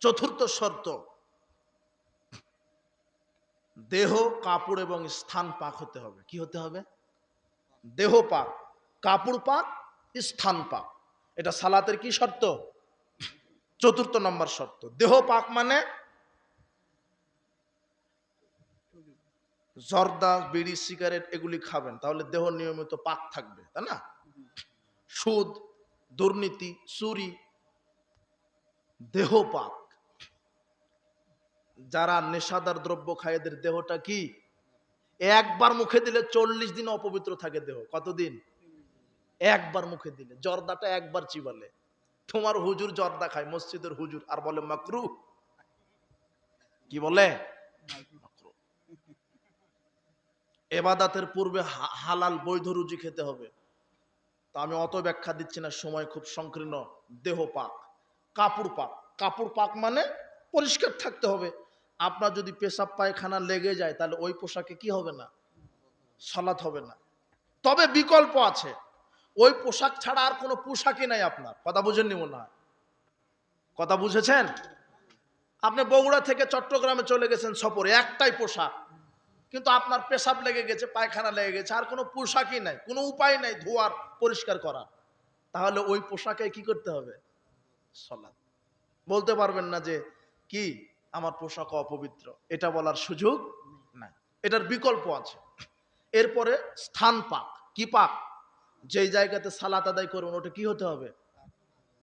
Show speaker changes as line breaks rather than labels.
চতুর্থ শর্ত, দেহ, কাপড় এবং স্থান পাক হতে হবে। কি হতে হবে? দেহ পাক, কাপড় পাক, স্থান পাক। এটা সালাতের কি শর্ত? চতুর্থ নম্বর শর্ত। দেহ পাক মানে জর্দা, বিড়ি, সিগারেট এগুলি খাবেন, তাহলে দেহ নিয়মিত পাক থাকবে, তাই না? সুদ, দুর্নীতি, চুরি, দেহ পাক। যারা নেশাদার দ্রব্য খায় এদের দেহটা কি? একবার মুখে দিলে 40 দিন অপবিত্র থাকে দেহ। কতদিন? একবার মুখে দিলে। জর্দাটা একবার চিবালে। তোমার হুজুর জর্দা খায়, মসজিদের হুজুর, আর বলে মাকরু। কি বলে? মাকরুহ। এবাদাতের পূর্বে হালাল বৈধ রুজি খেতে হবে। তা আমি অত ব্যাখ্যা দিচ্ছি না, সময় খুব সংকীর্ণ। দেহ পাক, কাপড় পাক। কাপড় পাক মানে পরিষ্কার থাকতে হবে। আপনার যদি পেশাব পায়খানা লেগে যায় তাহলে ওই পোশাকে কি হবে না? সালাত হবে না। তবে বিকল্প আছে। ওই পোশাক ছাড়া আর কোনো পোশাকই নাই আপনার। কথা বুঝেননি মনে হয়? কথা বুঝেছেন? আপনি বগুড়া থেকে চট্টগ্রামে চলে গেছেন সফরে, একটাই পোশাক, কিন্তু আপনার পেশাব লেগে গেছে, পায়খানা লেগে গেছে, আর কোনো পোশাকই নাই, কোনো উপায় নাই ধোয়ার, পরিষ্কার করার। তাহলে ওই পোশাকে কি করতে হবে? সালাত। বলতে পারবেন না যে কি আমার পোশাক অপবিত্র, এটা বলার সুযোগ নাই। এটার বিকল্প আছে। এরপরে স্থান পাক। কি পাক? যেই জায়গাতে সালাত আদায় করবেন ওটা কি হতে হবে?